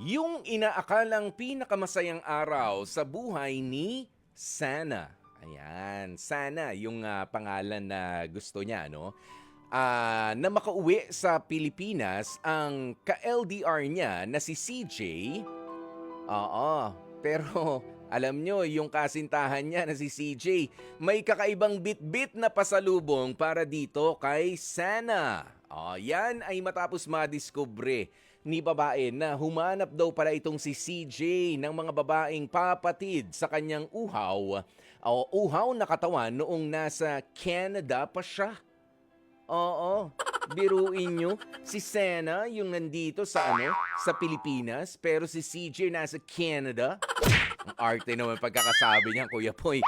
Yung inaakalang pinakamasayang araw sa buhay ni Sana. Ayan, Sana yung pangalan na gusto niya, no? Na makauwi sa Pilipinas ang ka-LDR niya na si CJ. Oo, pero alam nyo, yung kasintahan niya na si CJ, may kakaibang bit-bit na pasalubong para dito kay Sana. Yan ay matapos madiskubre ni babae na humanap daw pala itong si CJ ng mga babaeng papatid sa kanyang uhaw o uhaw na katawan noong nasa Canada pa siya. Oo, biruin nyo, si Sena yung nandito sa Pilipinas, pero si CJ nasa Canada. Ang arte naman pagkakasabi niya, Kuya Poy.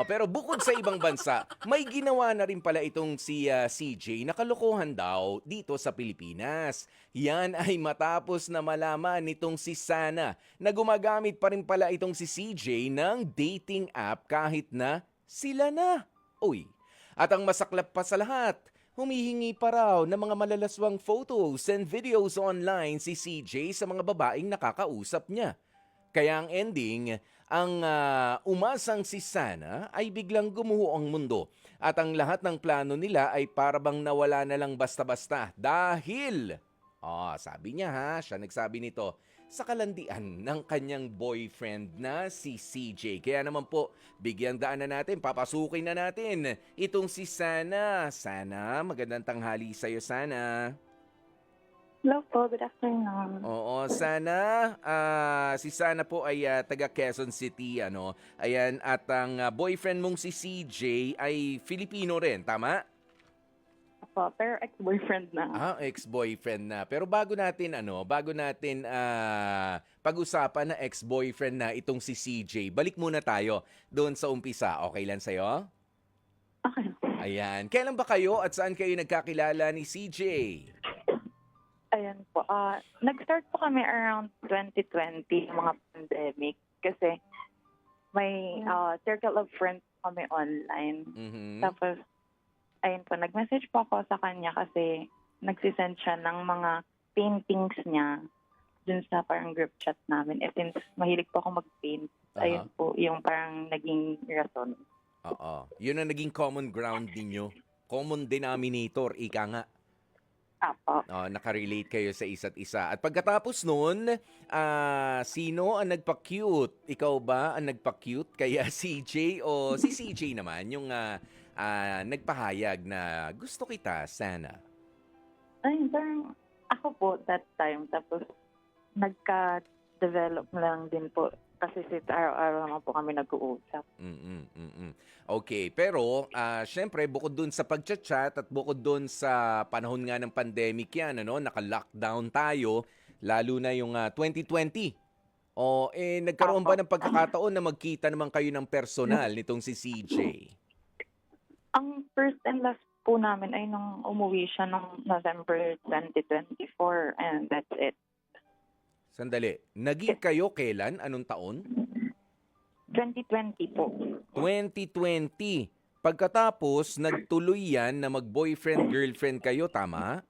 Pero bukod sa ibang bansa, may ginawa na rin pala itong si CJ na kalokohan daw dito sa Pilipinas. Yan ay matapos na malaman nitong si Sana na gumagamit pa rin pala itong si CJ ng dating app kahit na sila na. Uy, at ang masaklap pa sa lahat, humihingi pa raw ng mga malalaswang photos and videos online si CJ sa mga babaeng nakakausap niya. Kaya ang ending, ang umasang si Sana ay biglang gumuho ang mundo at ang lahat ng plano nila ay parabang nawala na lang basta-basta dahil, sabi niya siya nagsabi nito, sa kalandian ng kanyang boyfriend na si CJ. Kaya naman po, bigyang daan na natin, papasukin na natin itong si Sana. Sana, magandang tanghali sa'yo, Sana. Hello po, good afternoon. Oo, sana si Sana po ay taga Quezon City, ano. Ayan, at ang boyfriend mong si CJ ay Filipino rin, tama? Opo, pero ex-boyfriend na. Ex-boyfriend na. Pero bago natin pag-usapan na ex-boyfriend na itong si CJ, balik muna tayo doon sa umpisa. Okay lang sa'yo? Okay. Ayan. Kailan ba kayo at saan kayo nagkakilala ni CJ? Ayan po. Nag-start po kami around 2020, mga pandemic. Kasi may circle of friends kami online. Mhm. Tapos, ayun po, nag-message po ako sa kanya kasi nagsisend siya ng mga paintings niya dun sa parang group chat namin. Since mahilig po ako mag-paint, ayun po yung parang naging rason. Oo. Yun ang naging common ground ninyo. Common denominator, ika nga. Apo. Nakarelate kayo sa isa't isa. At pagkatapos nun, sino ang nagpa-cute? Ikaw ba ang nagpa-cute? Kaya CJ o si CJ naman yung nagpahayag na gusto kita, Sana? Ayun, parang ako po that time. Tapos, nagka-develop lang din po. Kasi araw-araw naman po kami nag-uusap. Okay, pero syempre bukod dun sa pagchat-chat at bukod dun sa panahon nga ng pandemic yan, ano, naka-lockdown tayo, lalo na yung 2020. Nagkaroon ba Apo. ng pagkakataon na magkita naman kayo ng personal nitong si CJ? Ang first and last po namin ay nung umuwi siya nung November 2024 and that's it. Sandali, naging kayo kailan? Anong taon? 2020 po. 2020. Pagkatapos, nagtuloy yan na mag-boyfriend-girlfriend kayo, tama?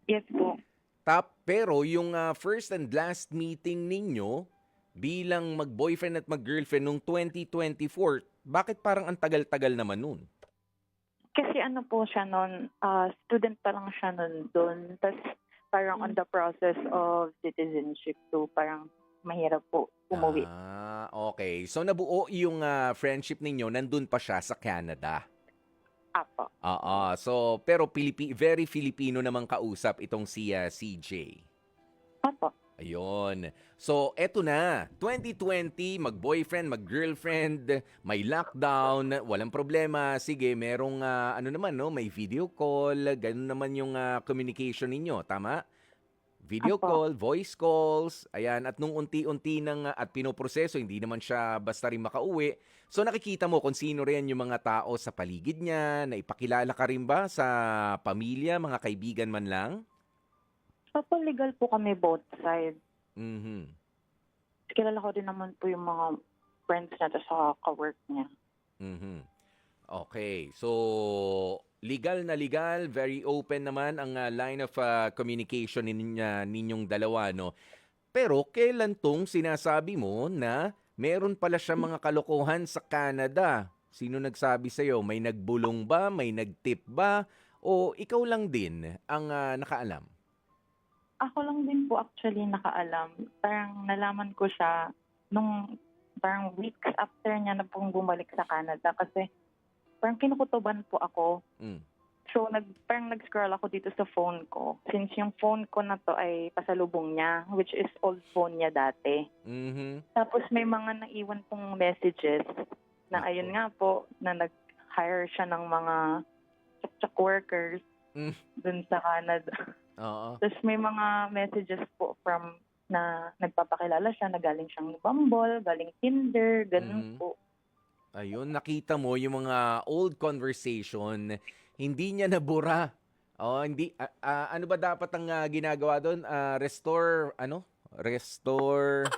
Yes po. Pero yung first and last meeting ninyo bilang mag-boyfriend at mag-girlfriend nung 2024, bakit parang ang tagal-tagal naman nun? Kasi ano po siya noon, student pa lang siya noon doon. Tapos parang on the process of citizenship. So parang mahirap po umuwi. Okay. So nabuo yung friendship ninyo, nandun pa siya sa Canada. Apo. So, pero very Filipino namang kausap itong si CJ. Apo. Ayun. So, eto na. 2020, mag-boyfriend, mag-girlfriend, may lockdown, walang problema. Sige, merong may video call, ganun naman yung communication ninyo, tama? Video Apo. call, voice calls, ayan, at nung unti-unti nang at pinoproseso, hindi naman siya basta rin makauwi. So nakikita mo kung sino rin yung mga tao sa paligid niya, na ipakilala ka rin ba sa pamilya, mga kaibigan man lang? Opo, legal po kami both sides. Mhm. Kilala ko din naman po yung mga friends niya sa ka-work niya. Mhm. Okay. So, legal na legal, very open naman ang line of communication ninyong dalawa, no? Pero kailan 'tong sinasabi mo na meron pala siyang mga kalokohan sa Canada? Sino nagsabi sa'yo? May nagbulong ba, may nag-tip ba, o ikaw lang din ang, nakaalam? Ako lang din po actually nakaalam. Parang nalaman ko siya nung parang weeks after niya na pong bumalik sa Canada kasi parang kinukutuban po ako. Hmm, So, parang nag-scroll ako dito sa phone ko. Since yung phone ko na to ay pasalubong niya, which is old phone niya dati. mhm. Tapos may mga naiwan pong messages na Naku. ayun nga po, na nag-hire siya ng mga tsak workers Hmm, dun sa Canada. oo. Tapos may mga messages po from na nagpapakilala siya na galing siyang Bumble, galing Tinder, ganun Mhm. po. Ayun, nakita mo yung mga old conversation, hindi niya nabura. Oo, hindi ano ba dapat ang, ginagawa dun? Restore ano, restore,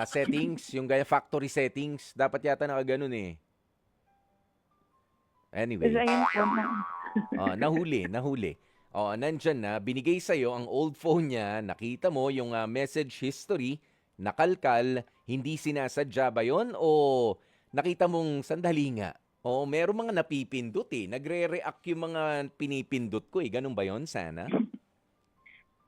settings, yung gaya factory settings. Dapat yata nakaganon, eh. Tapos Anyway, ayun po na nahuli, nahuli. Oo, nandiyan na, binigay sa'yo ang old phone niya, nakita mo yung, message history, nakalkal, hindi sinasadya ba yun o nakita mong sandali nga, oo, merong mga napipindot, eh, nagre-react yung mga pinipindot ko, eh, ganun ba yun sana?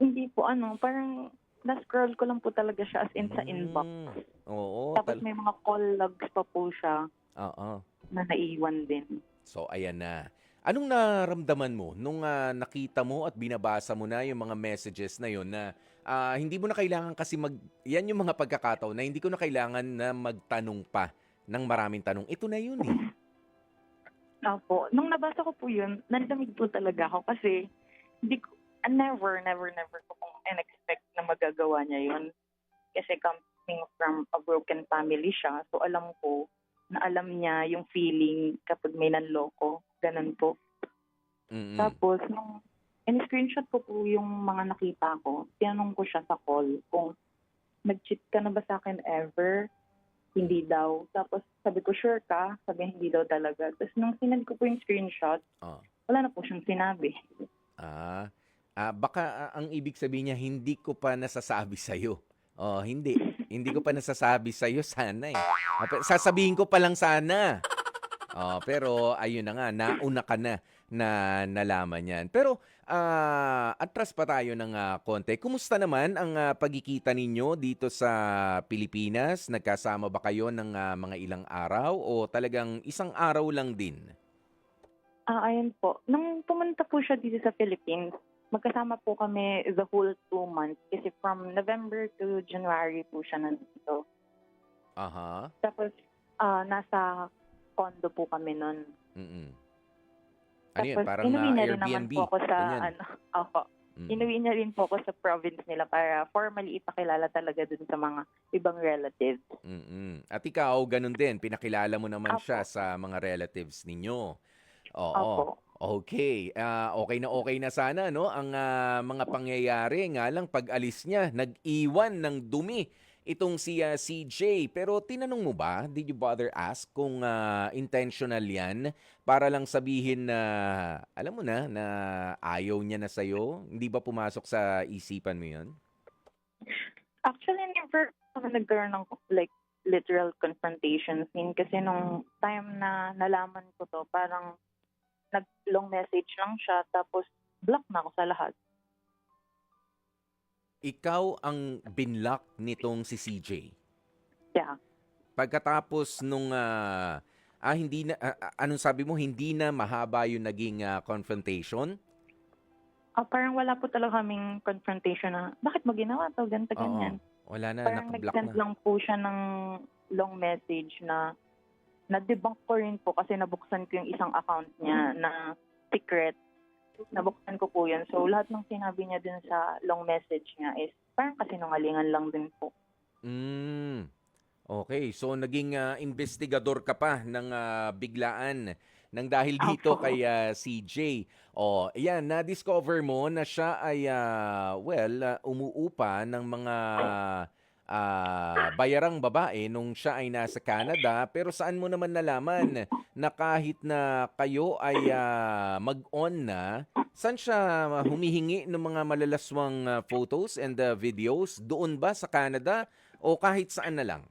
hindi po ano, parang na-scroll ko lang po talaga siya as in sa inbox. Hmm, oo, Tapos may mga call logs pa po siya oo. na naiwan din. So, ayan na. Anong naramdaman mo nung, nakita mo at binabasa mo na yung mga messages na yun na, hindi mo na kailangan kasi yan yung mga pagkakataon na hindi ko na kailangan na magtanong pa ng maraming tanong. Ito na yun, eh. Opo, nung nabasa ko po yun, nanlamig po talaga ako kasi hindi ko, never ko pong in-expect na magagawa niya yun. Kasi coming from a broken family siya, so alam ko na alam niya yung feeling kapag may nanloko. Ganun po. Mm. Tapos, nung in-screenshot ko po yung mga nakita ko, tinanong ko siya sa call kung nag-cheat ka na ba sa akin ever? Hindi daw. Tapos sabi ko, sure ka? Sabi, hindi daw talaga. Tapos nung sinend ko po yung screenshot, Oh. wala na po siyang sinabi. Ah, baka, ang ibig sabihin niya hindi ko pa nasasabi sa'yo. Oh, hindi. Hindi ko pa nasasabi sa'yo sana, eh. Sasabihin ko pa lang sana. Oh, pero ayun na nga, nauna ka na na nalaman 'yan. Pero, atras pa tayo ng, konti. Kumusta naman ang, pagkikita ninyo dito sa Pilipinas? Nagkasama ba kayo ng, mga ilang araw o talagang isang araw lang din? Ayun po. Nung pumunta po siya dito sa Philippines, magkasama po kami the whole 2 months. Kasi from November to January po siya nandito. Aha, Tapos, nasa condo po kami nun. mm. Ano 'yun, Tapos, parang, inuwi na rin naman Airbnb, po ako sa, ganyan? ano, opo. Mm, Inuwi niya rin po ako sa province nila para formally ipakilala talaga dun sa mga ibang relatives. At ikaw gano'n din, pinakilala mo naman siya Opo. sa mga relatives ninyo? Oo. Opo. Okay. Okay na sana 'no, ang, mga pangyayari. Nga lang pag-alis niya nag-iwan ng dumi itong si, CJ. Pero tinanong mo ba, did you bother ask kung, intentional 'yan para lang sabihin na, alam mo na ayaw niya na sa'yo? Hindi ba pumasok sa isipan mo 'yun? Actually, never ako nagkaroon ng like literal confrontation scene kasi nung time na nalaman ko 'to parang nag-long message lang siya tapos block na ako sa lahat. Ikaw ang binlock nitong si CJ? Yeah. Pagkatapos nung, hindi na anong sabi mo, hindi na mahaba yung naging, confrontation? Parang wala po talaga kaming confrontation na, "Bakit mo ginawa 'to?" Ganito, Oo, ganyan. wala na, Parang naka-block nag-send na. lang po siya ng long message na na-debunk ko rin po kasi nabuksan ko yung isang account niya na secret. Nabuksan ko po yun. So, lahat ng sinabi niya dun sa long message niya is parang kasinungalingan lang din po. Hmm, okey. So naging, investigador ka pa ng, biglaan ng dahil dito Opo. kay, CJ. Oh, ayan na-discover mo na siya ay, umuupa ng mga, bayarang babae nung siya ay nasa Canada. Pero saan mo naman nalaman na kahit na kayo ay mag-on na, saan siya humihingi ng mga malalaswang photos and videos? Doon ba sa Canada o kahit saan na lang?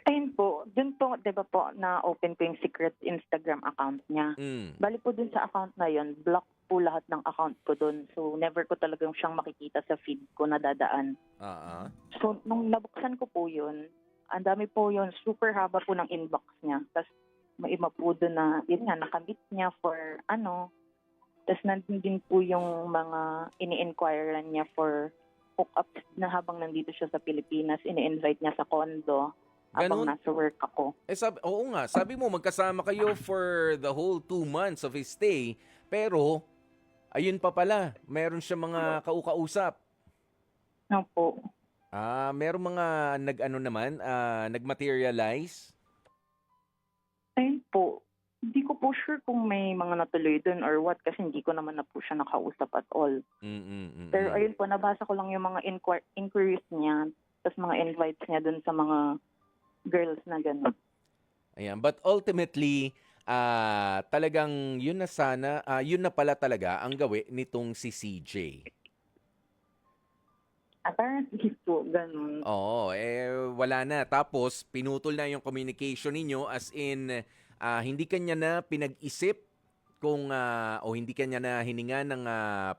Ayun po, dun po, di ba po, na-open ko yung secret Instagram account niya. Mm. Bali po dun sa account na yun, block po lahat ng account ko dun. So, never ko talagang siyang makikita sa feed ko na dadaan. Ah, ah. So, nung nabuksan ko po yun, ang dami po yun, super haba po ng inbox niya. Tapos, may iba po dun na, yun nga, nakamit niya for ano. Tapos, nandun din po yung mga ini-inquirean niya for hookups na habang nandito siya sa Pilipinas, ini-invite niya sa condo habang Ganun? nasa work ako. Oo nga, sabi mo magkasama kayo for the whole 2 months of his stay, pero ayun pa pala, meron siya mga kaukausap. No po. Meron mga nag-ano naman, nag-materialize. Ayun po. Hindi ko po sure kung may mga natuloy dun or what kasi hindi ko naman na po siya nakausap at all. Pero Mm. ayun po, nabasa ko lang yung mga inquiries niya, tapos mga invites niya dun sa mga girls na gano'n. Ayan, but ultimately, talagang yun na sana, yun na pala talaga ang gawi nitong si CJ. Apparently po, gano'n. Oo, wala na. Tapos, pinutol na yung communication ninyo as in, hindi kanya na pinag-isip kung, o hindi kanya na hininga ng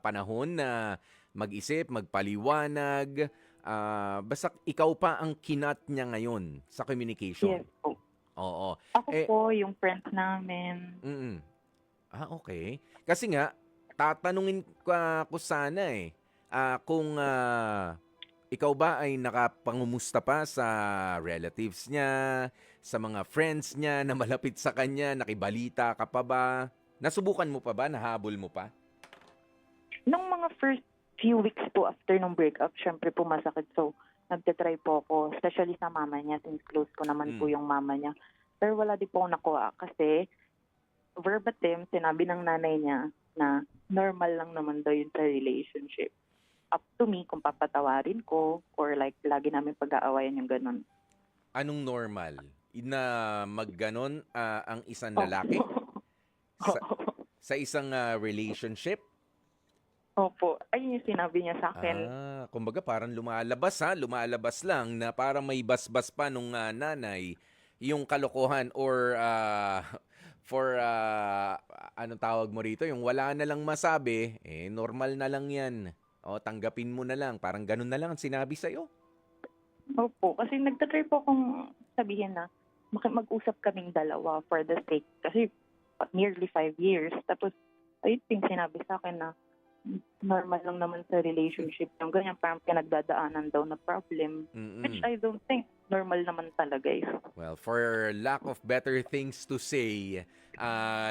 panahon na mag-isip, magpaliwanag. Basta ikaw pa ang kinat niya ngayon sa communication. Yes po. Oo. Ako Eh, po, yung friends namin. mm. Okay. Kasi nga, tatanungin ko sana kung ikaw ba ay nakapangumusta pa sa relatives niya, sa mga friends niya na malapit sa kanya, nakibalita ka pa ba? Nasubukan mo pa ba? Nahabol mo pa? Nung mga first few weeks po after nung breakup, syempre po masakit. So, nagtatry po ako, especially sa mama niya, since close ko naman po yung mama niya. Pero wala din po ako nakuha kasi verbatim, sinabi ng nanay niya na normal lang naman daw yun sa relationship. Up to me kung papatawarin ko or like lagi namin pag-aawayan yung ganun. Anong normal? Na magganon ang isang Oh. lalaki sa, sa isang relationship? Opo. Ayun yung sinabi niya sa akin. Kumbaga parang lumalabas lang na parang may basbas pa nung nanay yung kalokohan or for anong tawag mo rito, yung wala na lang masabi, normal na lang yan. O, tanggapin mo na lang. Parang ganun na lang ang sinabi sa'yo. Opo. Kasi nagtatry po akong sabihin na mag-usap kaming dalawa for the sake. Kasi nearly 5 years. Tapos, ayun yung sinabi sa akin na normal lang naman sa relationship yung ganyan, parang pinagdadaanan daw na problem. Which I don't think normal naman talaga eh. Well, for lack of better things to say,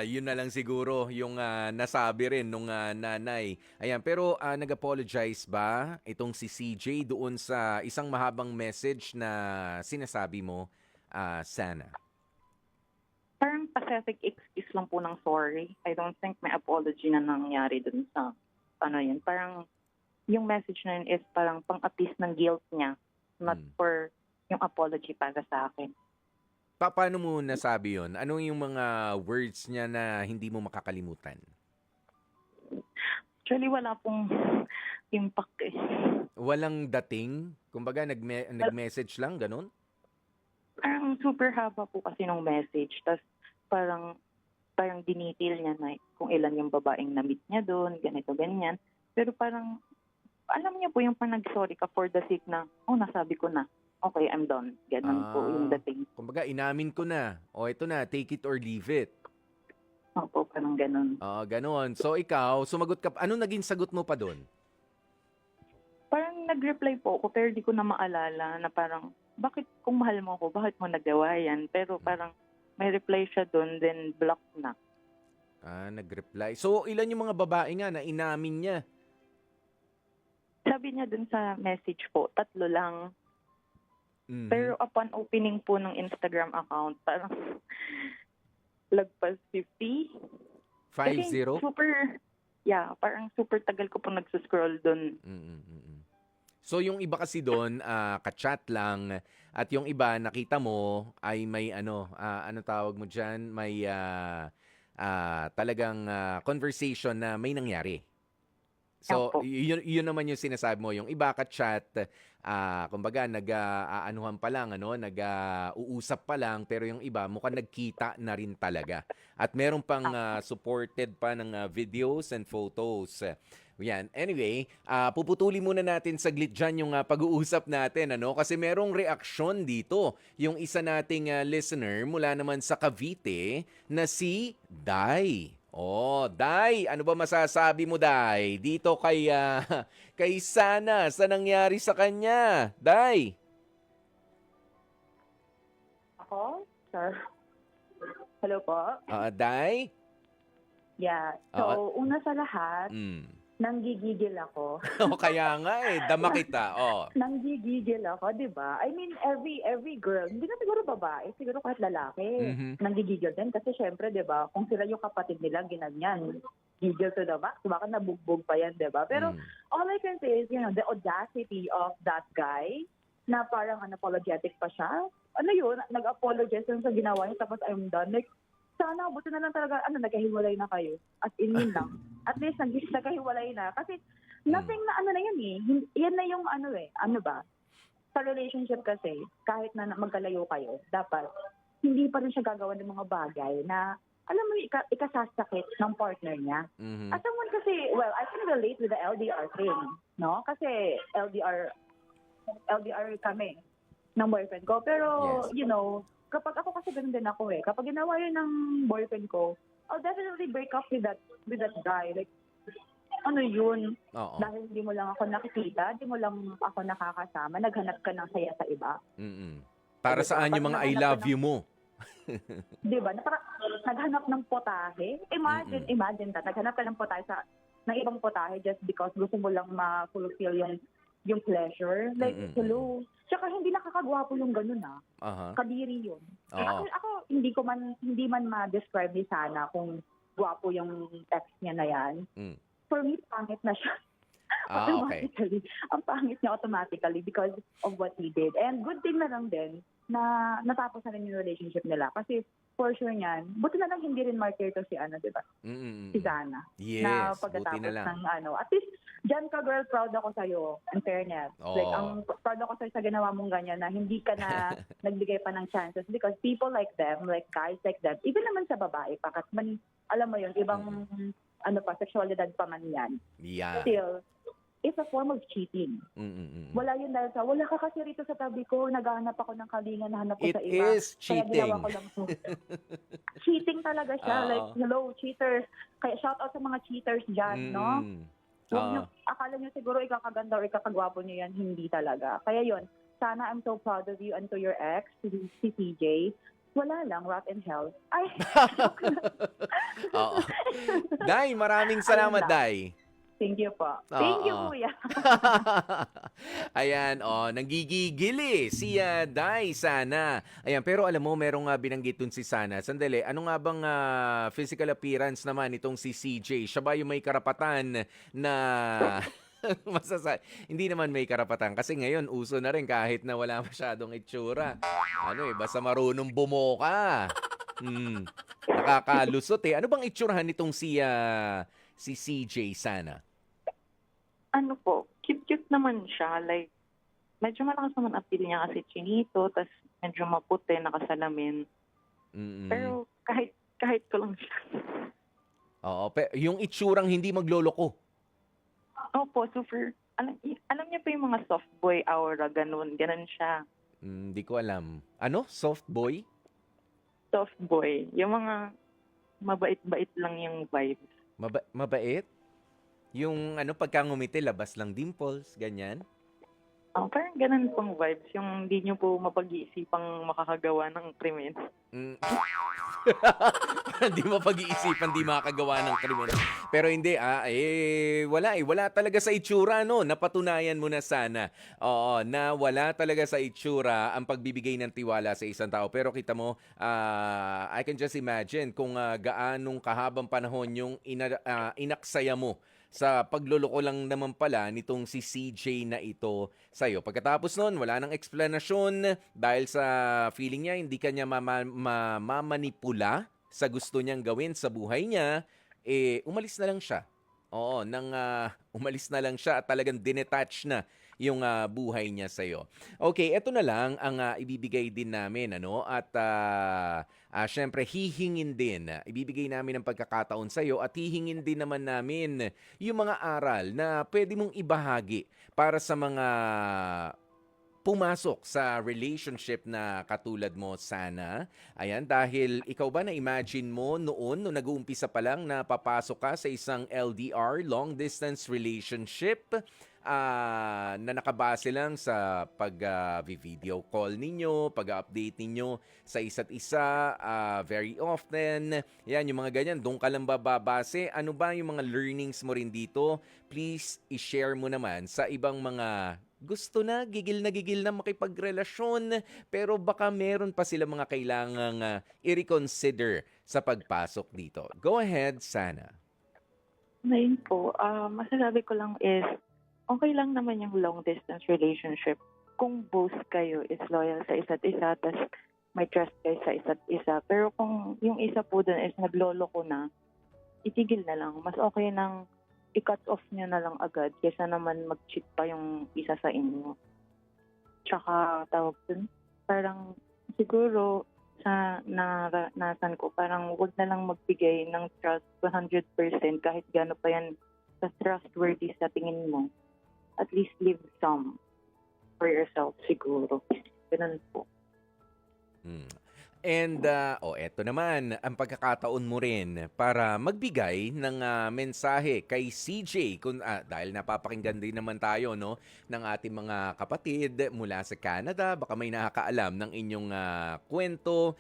yun na lang siguro yung nasabi rin nung nanay. Ayan, pero nag-apologize ba itong si CJ doon sa isang mahabang message na sinasabi mo, Sana? Parang pathetic excuse lang po ng sorry. I don't think may apology na nangyari dun sa ano yun. Parang yung message na yun is parang pang-appease ng guilt niya, not for yung apology para sa akin. Paano mo nasabi yun? Ano yung mga words niya na hindi mo makakalimutan? Actually, wala pong impact eh. Walang dating? Kumbaga, nag-message lang, ganun? Parang super haba po kasi nung message. Tapos parang dinitil niya na kung ilan yung babaeng na-meet niya doon, ganito, ganyan. Pero parang, alam niya po yung nag-sorry ka for the sake na, nasabi ko na, okay, I'm done. Ganon po yung dating. Kumbaga, inamin ko na. O, ito na, take it or leave it. Opo, parang ganon. Ganon. So, ikaw, sumagot ka. Anong naging sagot mo pa doon? Parang nag-reply po ako, pero di ko na maalala na parang, bakit kung mahal mo ako, bakit mo nagawa yan? Pero parang, may reply siya doon, then block na. Nag-reply. So, ilan yung mga babae nga na inamin niya? Sabi niya doon sa message po, 3 lang. Mhm. Pero upon opening po ng Instagram account, parang lagpas 50. 50? Parang super tagal ko po nagsuscroll doon. So yung iba kasi doon, ka-chat lang at yung iba nakita mo ay may ano, ano tawag mo diyan, may talagang conversation na may nangyari. So, Opo. yun naman yung sinasabi mo. Yung iba ka-chat, kumbaga, aanuhan pa lang, ano, uusap pa lang, pero yung iba, mukhang nagkita na rin talaga. At meron pang Opo. supported pa ng videos and photos. Yan. Anyway, puputuli muna natin saglit dyan yung pag-uusap natin, ano? Kasi merong reaksyon dito. Yung isa nating listener mula naman sa Cavite na si Dai. Oh, Dai, ano ba masasabi mo, Dai? Dito kay kay Sana sa nangyari sa kanya. Dai. Ako? Sir? Hello po? Dai? Yeah. Oo. So, una sa lahat, Mm. nanggigigil ako. O kaya nga dama kita. Oh. Nanggigigil ako, di ba? I mean, every girl, hindi na siguro babae, siguro kahit lalaki, Mhm. nanggigigil din. Kasi syempre, di ba, kung sila yung kapatid nila, ginanyan, gigil to the max, baka nabugbog pa yan, di ba? Pero Mm. all I can say is, the audacity of that guy, na parang unapologetic pa siya. Ano yun, nag-apologize yun sa ginawa niya, tapos I'm done. Like, sana, buti na lang talaga, nagkahiwalay na kayo. As in, yun lang. At least, nagkahiwalay na. Kasi, nothing na na yan eh. Yan na yung ano ba? Sa relationship kasi, kahit na magkalayo kayo, dapat, hindi pa rin siya gagawa ng mga bagay na, alam mo, ikasasakit ng partner niya. Mhm. As someone kasi, well, I can relate with the LDR thing, no? Kasi LDR kami ng boyfriend ko. Pero, Yes. kapag ako kasi ganun din ako eh. Kapag ginawa yun ng boyfriend ko, I'll definitely break up with that guy. Like, ano yun? Oo. Dahil hindi mo lang ako nakikita, hindi mo lang ako nakakasama, naghanap ka ng saya sa iba. Mm. Para Diba? saan yung Pag mga I naghanap love ka ng- you mo? Di ba? Naghanap ng potahe. Imagine that. Naghanap ka ng potahe ng ibang potahe just because gusto mo lang ma-fulfill yung pleasure. Like, Mm-mm. hello. Tsaka hindi nakakagwapo yung ganun Aha. Kadiri yun. Oo. Ako hindi man ma-describe ni Sana kung gwapo yung text niya na yan. Mm. For me, pangit na siya. Okay. Automatically. Ang pangit niya automatically because of what he did. And good thing na lang din na natapos na rin yung relationship nila. Kasi for sure niyan, buti na lang hindi rin martyr to si di ba? Mm-mm. Si Sana. Yes, Na buti pagkatapos na lang. ng at least, dyan ka girl, proud ako sa'yo. In fairness. Like, Oo. proud ako sa'yo sa ginawa mong ganyan na hindi ka na nagbigay pa ng chances because people like them, like guys like them, even naman sa babae, pakat man, alam mo yun, ibang, sexualidad pa man yan. Yeah. Still, it's a form of cheating. Mm-mm. Wala yun dahil wala ka kasi rito sa tabi ko, naghahanap ako ng kalinga, nahanap ko It sa iba. is Kaya cheating. ginawa ko lang to. Cheating talaga siya. Oo. Like, hello, cheaters. Kaya shout out sa mga cheaters dyan, no? Mm-mm. Huwag Oo. niyo, akala niyo siguro ikakaganda or ikakagwapo niyo yan, hindi talaga. Kaya yun, sana I'm so proud of you and to your ex, si CJ. Wala lang, rot in hell. Ay, Oo. Dai, maraming salamat, Ayun lang. Dai. thank you po. Thank you, Oo. kuya. Ayan, nanggigigil si Dai Sana. Ayan, pero alam mo, merong binanggit dun si Sana. Sandali, ano nga bang physical appearance naman itong si CJ? Siya ba yung may karapatan na hindi naman may karapatan kasi ngayon uso na rin kahit na wala masyadong itsura. Basta marunong bumoka. Nakakalusot eh. Ano bang itsurahan nitong si CJ Sana? Ano po, cute-cute naman siya. Like, medyo malakas naman appeal niya kasi chinito, tas medyo maputi, nakasalamin. Mm-mm. Pero kahit ko lang siya. Oo, yung itsurang hindi magloloko. Opo, super. Alam niya pa yung mga soft boy aura, ganun siya. Hindi ko alam. Ano? Soft boy? Soft boy. Yung mga mabait-bait lang yung vibes. Mabait? Yung pagka ngumiti, labas lang dimples, ganyan? Parang ganun pong vibes. Yung hindi niyo po mapag-iisipang makakagawa ng krimen. Mm. Hindi mo pag-iisipan, di makakagawa ng krimen. Pero hindi, wala talaga sa itsura, no? Napatunayan mo na sana. Oo, na wala talaga sa itsura ang pagbibigay ng tiwala sa isang tao. Pero kita mo, I can just imagine kung gaanong kahabang panahon yung inaksaya mo sa pagloloko lang naman pala nitong si CJ na ito sa'yo. Pagkatapos nun, wala nang eksplanasyon dahil sa feeling niya hindi kanya mamanipula sa gusto niyang gawin sa buhay niya, umalis na lang siya. Oo, umalis na lang siya at talagang dinetach na yung buhay niya sa'yo. Okay, eto na lang ang ibibigay din namin, ano? At syempre, hihingin din. Ibibigay namin ang pagkakataon sa'yo at hihingin din naman namin yung mga aral na pwede mong ibahagi para sa mga pumasok sa relationship na katulad mo sana. Ayan, dahil ikaw ba na-imagine mo noon, nung nag-uumpisa pa lang na papasok ka sa isang LDR, long distance relationship, na nakabase lang sa pag-video call ninyo, pag-update ninyo sa isa't isa very often. Yan, yung mga ganyan, doon ka lang babase. Ano ba yung mga learnings mo rin dito? Please, i-share mo naman sa ibang mga gusto na gigil na makipagrelasyon pero baka meron pa sila mga kailangang i-reconsider sa pagpasok dito. Go ahead, Sana. Ngayon po, masasabi ko lang is, okay lang naman yung long distance relationship kung both kayo is loyal sa isa't isa, tas may trust kayo sa isa't isa. Pero kung yung isa po dun is nagloloko na, itigil na lang. Mas okay nang i-cut off nyo na lang agad kaysa naman mag-cheat pa yung isa sa inyo. Tsaka tawag dun, parang siguro sa naranasan ko, parang huwag na lang magbigay ng trust 100% kahit gaano pa yan sa trustworthy sa tingin mo. At least leave some for yourself siguro. Ganun po. And, eto naman, ang pagkakataon mo rin para magbigay ng mensahe kay CJ. Dahil napapakinggan din naman tayo, no, ng ating mga kapatid mula sa Canada. Baka may nakakaalam ng inyong kwento.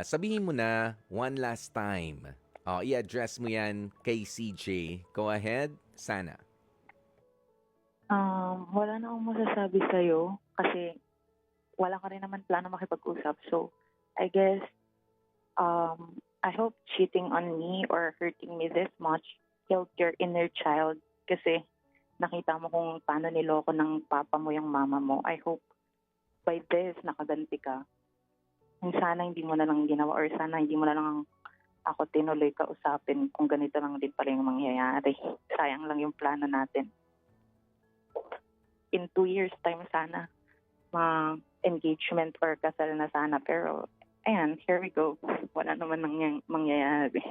Sabihin mo na one last time. I-address mo yan kay CJ. Go ahead, Sana. Wala na akong masasabi sa'yo kasi wala ka rin naman plano makipag-usap. So, I guess, I hope cheating on me or hurting me this much killed your inner child kasi nakita mo kung paano niloko ng papa mo yung mama mo. I hope by this nakaganti ka. Kung sana hindi mo na lang ginawa or sana hindi mo na lang ako tinuloy kausapin kung ganito lang din pala yung mangyayari. Sayang lang yung plano natin. In 2 years time sana engagement or kasal na sana pero ayan, here we go. Wala naman mangyayari.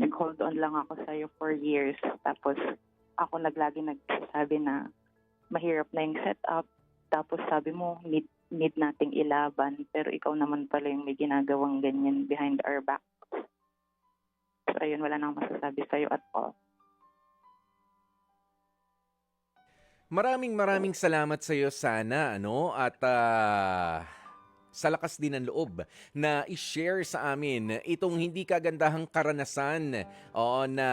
Nag-hold on lang ako sa'yo for years. Tapos ako lagi nagsasabi na mahirap na yung setup. Tapos sabi mo, need nating ilaban. Pero ikaw naman pala yung may ginagawang ganyan behind our back. So ayun, wala nang masasabi sa'yo at all. Maraming salamat sa iyo Sana, ano, at sa lakas din ng loob na i-share sa amin itong hindi kagandahang karanasan na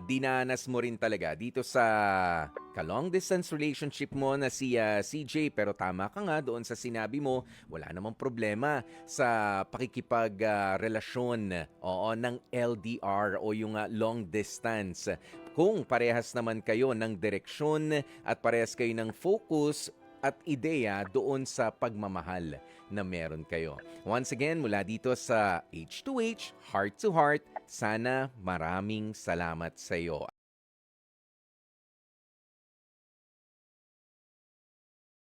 dinanas mo rin talaga dito sa ka-long distance relationship mo na si CJ. Pero tama ka nga doon sa sinabi mo, wala namang problema sa pakikipagrelasyon ng LDR o yung long distance. Kung parehas naman kayo ng direksyon at parehas kayo ng focus at ideya doon sa pagmamahal na meron kayo. Once again, mula dito sa H2H, Heart to Heart, Sana maraming salamat sa iyo.